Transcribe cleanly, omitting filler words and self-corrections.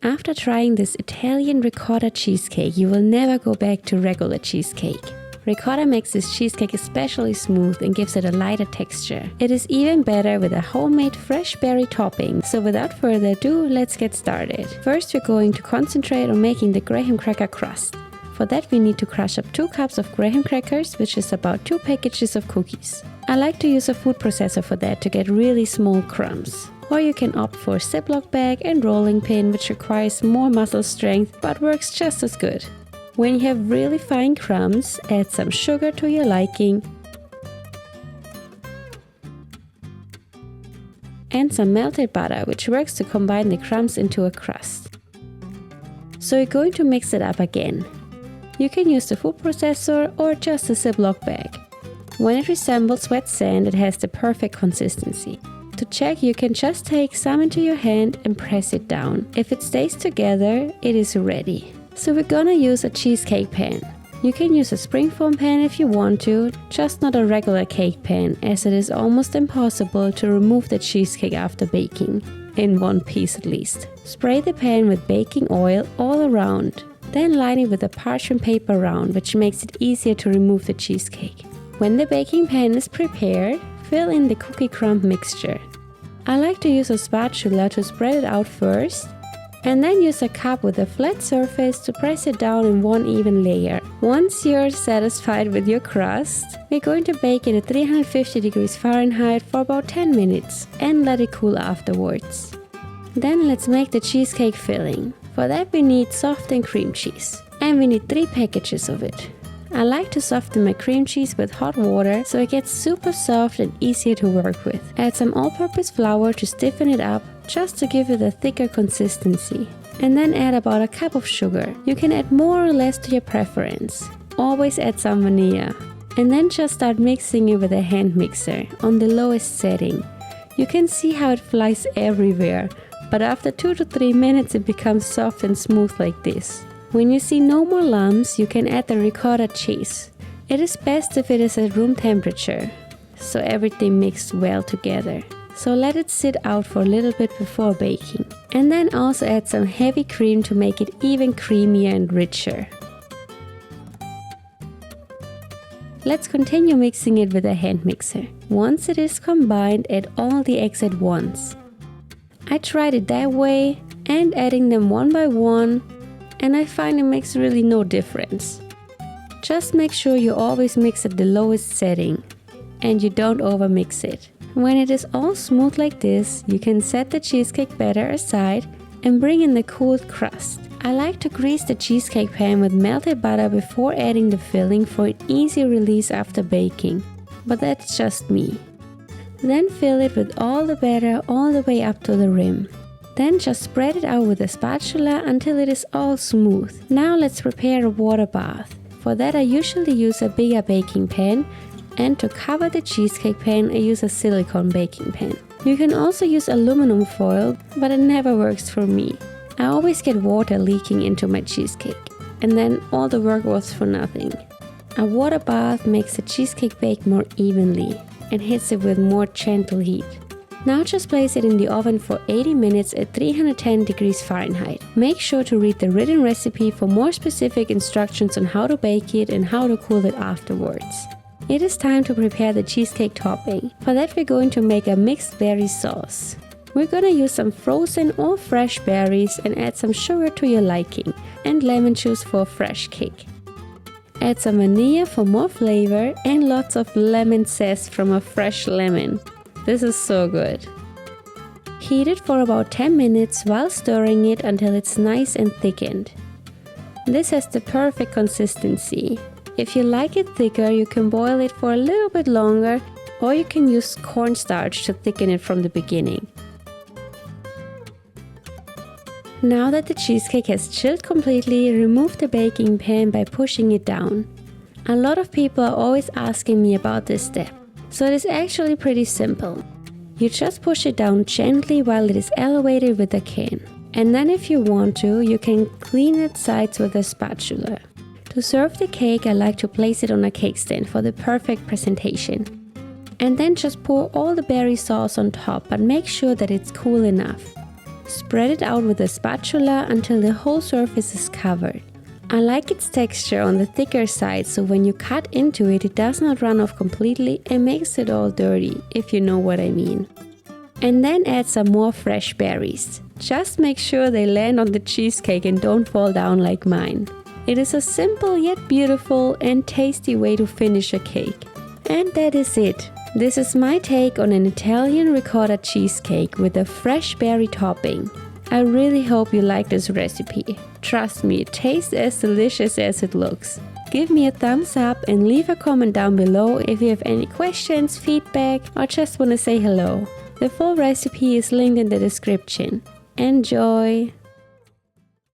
After trying this Italian ricotta cheesecake, you will never go back to regular cheesecake. Ricotta makes this cheesecake especially smooth and gives it a lighter texture. It is even better with a homemade fresh berry topping. So without further ado, let's get started. First, we're going to concentrate on making the graham cracker crust. For that, we need to crush up 2 cups of graham crackers, which is about 2 packages of cookies. I like to use a food processor for that to get really small crumbs. Or you can opt for a Ziploc bag and rolling pin, which requires more muscle strength but works just as good. When you have really fine crumbs, add some sugar to your liking and some melted butter, which works to combine the crumbs into a crust. So you're going to mix it up again. You can use the food processor or just a Ziploc bag. When it resembles wet sand, it has the perfect consistency. To check, you can just take some into your hand and press it down. If it stays together, it is ready. So we're gonna use a cheesecake pan. You can use a springform pan if you want to, just not a regular cake pan, as it is almost impossible to remove the cheesecake after baking, in one piece at least. Spray the pan with baking oil all around, then line it with a parchment paper round, which makes it easier to remove the cheesecake. When the baking pan is prepared, fill in the cookie crumb mixture. I like to use a spatula to spread it out first, and then use a cup with a flat surface to press it down in one even layer. Once you're satisfied with your crust, we're going to bake it at 350 degrees Fahrenheit for about 10 minutes and let it cool afterwards. Then let's make the cheesecake filling. For that we need softened cream cheese, and we need 3 packages of it. I like to soften my cream cheese with hot water so it gets super soft and easier to work with. Add some all-purpose flour to stiffen it up, just to give it a thicker consistency. And then add about a cup of sugar. You can add more or less to your preference. Always add some vanilla. And then just start mixing it with a hand mixer on the lowest setting. You can see how it flies everywhere, but after 2 to 3 minutes it becomes soft and smooth like this. When you see no more lumps, you can add the ricotta cheese. It is best if it is at room temperature, so everything mixed well together. So let it sit out for a little bit before baking. And then also add some heavy cream to make it even creamier and richer. Let's continue mixing it with a hand mixer. Once it is combined, add all the eggs at once. I tried it that way and adding them one by one, and I find it makes really no difference. Just make sure you always mix at the lowest setting and you don't overmix it. When it is all smooth like this, you can set the cheesecake batter aside and bring in the cooled crust. I like to grease the cheesecake pan with melted butter before adding the filling for an easy release after baking, but that's just me. Then fill it with all the batter all the way up to the rim. Then just spread it out with a spatula until it is all smooth. Now let's prepare a water bath. For that I usually use a bigger baking pan, and to cover the cheesecake pan I use a silicone baking pan. You can also use aluminum foil, but it never works for me. I always get water leaking into my cheesecake, and then all the work was for nothing. A water bath makes the cheesecake bake more evenly and hits it with more gentle heat. Now just place it in the oven for 80 minutes at 310 degrees Fahrenheit. Make sure to read the written recipe for more specific instructions on how to bake it and how to cool it afterwards. It is time to prepare the cheesecake topping. For that we're going to make a mixed berry sauce. We're gonna use some frozen or fresh berries and add some sugar to your liking and lemon juice for a fresh kick. Add some vanilla for more flavor and lots of lemon zest from a fresh lemon. This is so good. Heat it for about 10 minutes while stirring it until it's nice and thickened. This has the perfect consistency. If you like it thicker, you can boil it for a little bit longer, or you can use cornstarch to thicken it from the beginning. Now that the cheesecake has chilled completely, remove the baking pan by pushing it down. A lot of people are always asking me about this step. So it is actually pretty simple. You just push it down gently while it is elevated with a can. And then if you want to, you can clean its sides with a spatula. To serve the cake, I like to place it on a cake stand for the perfect presentation. And then just pour all the berry sauce on top, but make sure that it's cool enough. Spread it out with a spatula until the whole surface is covered. I like its texture on the thicker side, so when you cut into it, it does not run off completely and makes it all dirty, if you know what I mean. And then add some more fresh berries. Just make sure they land on the cheesecake and don't fall down like mine. It is a simple yet beautiful and tasty way to finish a cake. And that is it. This is my take on an Italian ricotta cheesecake with a fresh berry topping. I really hope you like this recipe. Trust me, it tastes as delicious as it looks. Give me a thumbs up and leave a comment down below if you have any questions, feedback, or just want to say hello. The full recipe is linked in the description. Enjoy!